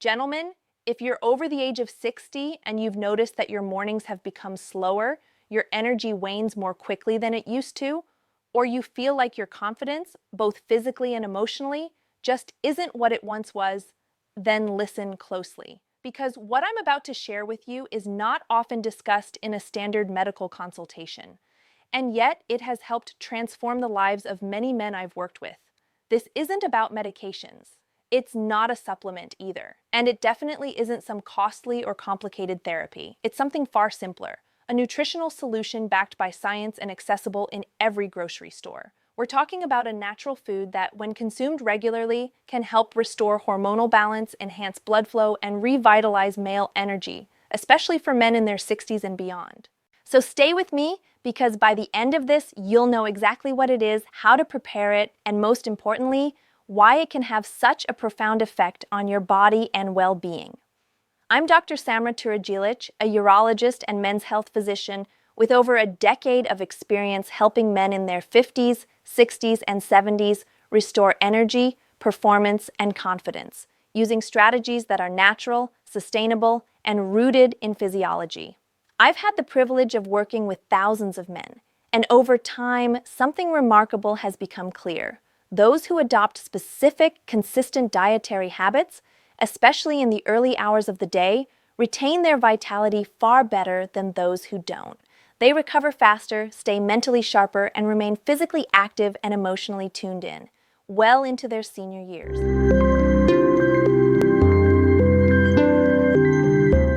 Gentlemen, if you're over the age of 60 and you've noticed that your mornings have become slower, your energy wanes more quickly than it used to, or you feel like your confidence, both physically and emotionally, just isn't what it once was, then listen closely. Because what I'm about to share with you is not often discussed in a standard medical consultation, and yet it has helped transform the lives of many men I've worked with. This isn't about medications. It's not a supplement either, and it definitely isn't some costly or complicated therapy. It's something far simpler, a nutritional solution backed by science and accessible in every grocery store. We're talking about a natural food that, when consumed regularly, can help restore hormonal balance, enhance blood flow, and revitalize male energy, especially for men in their 60s and beyond. So stay with me, because by the end of this, you'll know exactly what it is, how to prepare it, and most importantly, why it can have such a profound effect on your body and well-being. I'm Dr. Samra Turajilic, a urologist and men's health physician with over a decade of experience helping men in their 50s, 60s, and 70s restore energy, performance, and confidence, using strategies that are natural, sustainable, and rooted in physiology. I've had the privilege of working with thousands of men, and over time, something remarkable has become clear. Those who adopt specific, consistent dietary habits, especially in the early hours of the day, retain their vitality far better than those who don't. They recover faster, stay mentally sharper, and remain physically active and emotionally tuned in, well into their senior years.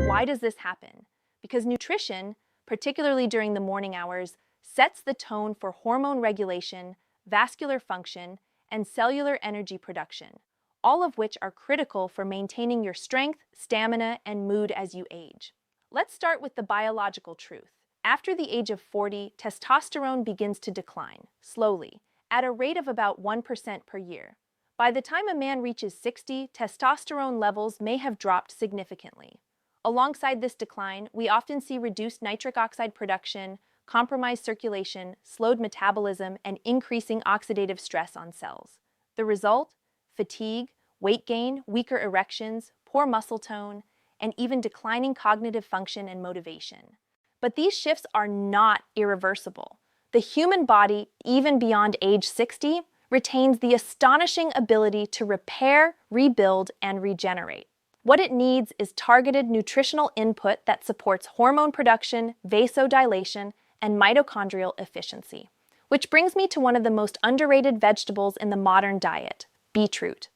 Why does this happen? Because nutrition, particularly during the morning hours, sets the tone for hormone regulation, vascular function, and cellular energy production, all of which are critical for maintaining your strength, stamina, and mood as you age. Let's start with the biological truth. After the age of 40, testosterone begins to decline, slowly, at a rate of about 1% per year. By the time a man reaches 60, testosterone levels may have dropped significantly. Alongside this decline, we often see reduced nitric oxide production, compromised circulation, slowed metabolism, and increasing oxidative stress on cells. The result? Fatigue, weight gain, weaker erections, poor muscle tone, and even declining cognitive function and motivation. But these shifts are not irreversible. The human body, even beyond age 60, retains the astonishing ability to repair, rebuild, and regenerate. What it needs is targeted nutritional input that supports hormone production, vasodilation, and mitochondrial efficiency. Which brings me to one of the most underrated vegetables in the modern diet, beetroot.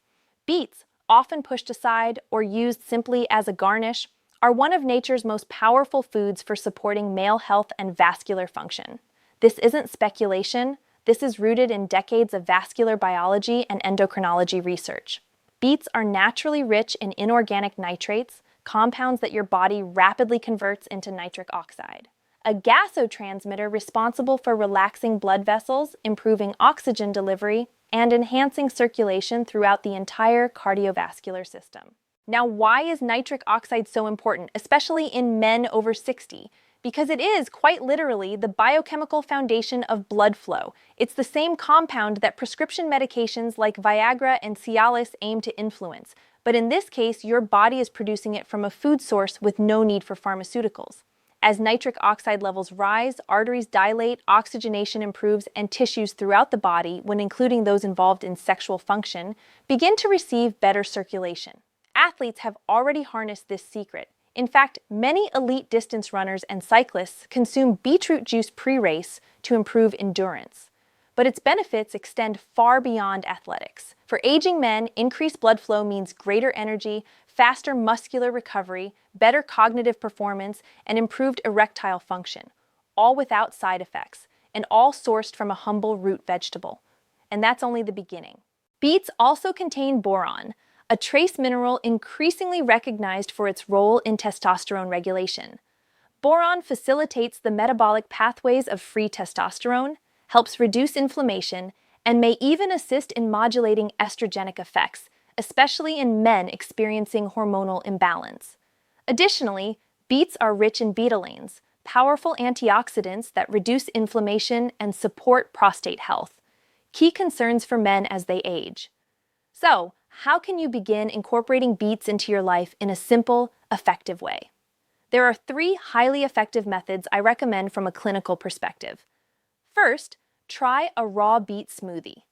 Beets, often pushed aside or used simply as a garnish, are one of nature's most powerful foods for supporting male health and vascular function. This isn't speculation, this is rooted in decades of vascular biology and endocrinology research. Beets are naturally rich in inorganic nitrates, compounds that your body rapidly converts into nitric oxide, a gasotransmitter responsible for relaxing blood vessels, improving oxygen delivery, and enhancing circulation throughout the entire cardiovascular system. Now, why is nitric oxide so important, especially in men over 60? Because it is, quite literally, the biochemical foundation of blood flow. It's the same compound that prescription medications like Viagra and Cialis aim to influence. But in this case, your body is producing it from a food source with no need for pharmaceuticals. As nitric oxide levels rise, arteries dilate, oxygenation improves, and tissues throughout the body, when including those involved in sexual function, begin to receive better circulation. Athletes have already harnessed this secret. In fact, many elite distance runners and cyclists consume beetroot juice pre-race to improve endurance. But its benefits extend far beyond athletics. For aging men, increased blood flow means greater energy, faster muscular recovery, better cognitive performance, and improved erectile function, all without side effects, and all sourced from a humble root vegetable. And that's only the beginning. Beets also contain boron, a trace mineral increasingly recognized for its role in testosterone regulation. Boron facilitates the metabolic pathways of free testosterone, helps reduce inflammation, and may even assist in modulating estrogenic effects, especially in men experiencing hormonal imbalance. Additionally, beets are rich in betalains, powerful antioxidants that reduce inflammation and support prostate health, key concerns for men as they age. So, how can you begin incorporating beets into your life in a simple, effective way? There are 3 highly effective methods I recommend from a clinical perspective. First, try a raw beet smoothie.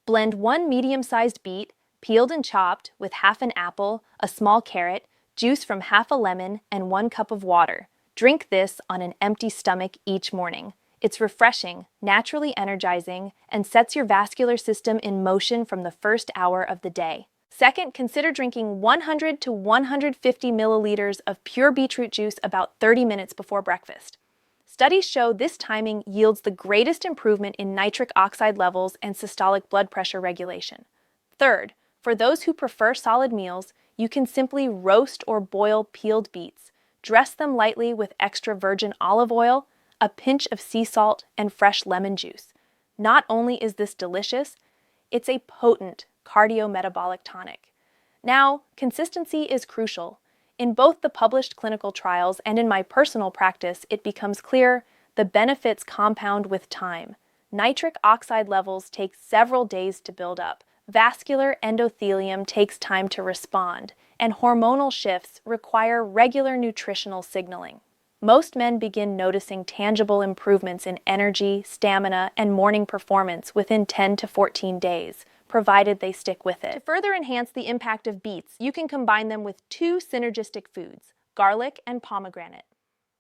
Blend 1 medium-sized beet, peeled and chopped, with half an apple, a small carrot, juice from half a lemon, and 1 cup of water. Drink this on an empty stomach each morning. It's refreshing, naturally energizing, and sets your vascular system in motion from the first hour of the day. Second, consider drinking 100 to 150 milliliters of pure beetroot juice about 30 minutes before breakfast. Studies show this timing yields the greatest improvement in nitric oxide levels and systolic blood pressure regulation. Third, for those who prefer solid meals, you can simply roast or boil peeled beets. Dress them lightly with extra virgin olive oil, a pinch of sea salt, and fresh lemon juice. Not only is this delicious, it's a potent cardiometabolic tonic. Now, consistency is crucial. In both the published clinical trials and in my personal practice, it becomes clear the benefits compound with time. Nitric oxide levels take several days to build up. Vascular endothelium takes time to respond, and hormonal shifts require regular nutritional signaling. Most men begin noticing tangible improvements in energy, stamina, and morning performance within 10 to 14 days, provided they stick with it. To further enhance the impact of beets, you can combine them with 2 synergistic foods, garlic and pomegranate.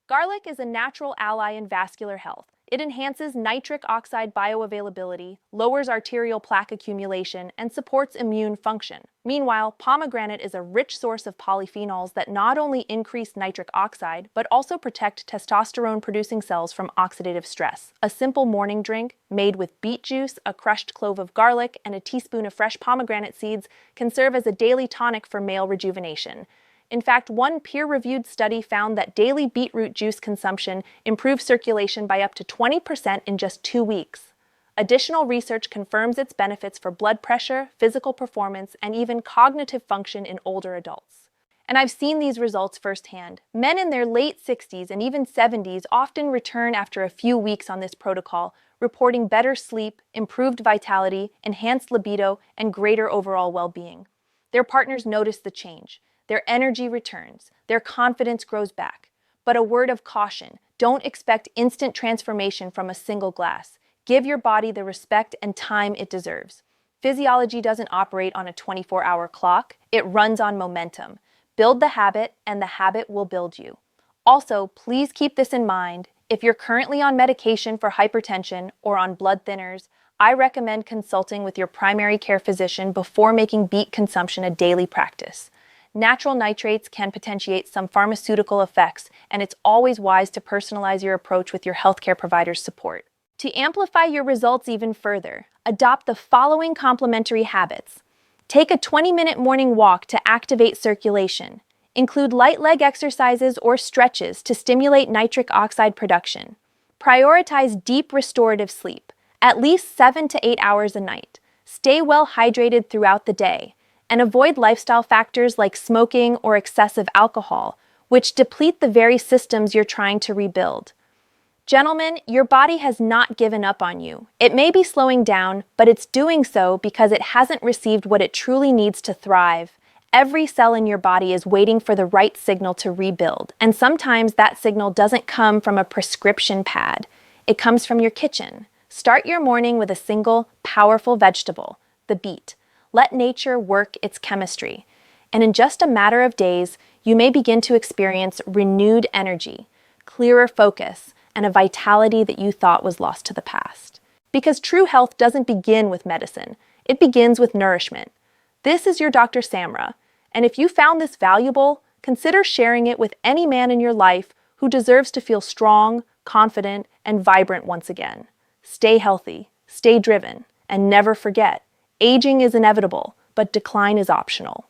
Garlic is a natural ally in vascular health. It enhances nitric oxide bioavailability, lowers arterial plaque accumulation, and supports immune function. Meanwhile, pomegranate is a rich source of polyphenols that not only increase nitric oxide, but also protect testosterone-producing cells from oxidative stress. A simple morning drink, made with beet juice, a crushed clove of garlic, and a teaspoon of fresh pomegranate seeds, can serve as a daily tonic for male rejuvenation. In fact, one peer-reviewed study found that daily beetroot juice consumption improved circulation by up to 20% in just 2 weeks. Additional research confirms its benefits for blood pressure, physical performance, and even cognitive function in older adults. And I've seen these results firsthand. Men in their late 60s and even 70s often return after a few weeks on this protocol, reporting better sleep, improved vitality, enhanced libido, and greater overall well-being. Their partners notice the change. Their energy returns, their confidence grows back. But a word of caution, don't expect instant transformation from a single glass. Give your body the respect and time it deserves. Physiology doesn't operate on a 24-hour clock, it runs on momentum. Build the habit, and the habit will build you. Also, please keep this in mind. If you're currently on medication for hypertension or on blood thinners, I recommend consulting with your primary care physician before making beet consumption a daily practice. Natural nitrates can potentiate some pharmaceutical effects, and it's always wise to personalize your approach with your healthcare provider's support. To amplify your results even further, adopt the following complementary habits. Take a 20-minute morning walk to activate circulation. Include light leg exercises or stretches to stimulate nitric oxide production. Prioritize deep restorative sleep, at least 7 to 8 hours a night. Stay well hydrated throughout the day. And avoid lifestyle factors like smoking or excessive alcohol, which deplete the very systems you're trying to rebuild. Gentlemen, your body has not given up on you. It may be slowing down, but it's doing so because it hasn't received what it truly needs to thrive. Every cell in your body is waiting for the right signal to rebuild, and sometimes that signal doesn't come from a prescription pad. It comes from your kitchen. Start your morning with a single, powerful vegetable, the beet. Let nature work its chemistry, and in just a matter of days, you may begin to experience renewed energy, clearer focus, and a vitality that you thought was lost to the past. Because true health doesn't begin with medicine, it begins with nourishment. This is your Dr. Samra, and if you found this valuable, consider sharing it with any man in your life who deserves to feel strong, confident, and vibrant once again. Stay healthy, stay driven, and never forget, aging is inevitable, but decline is optional.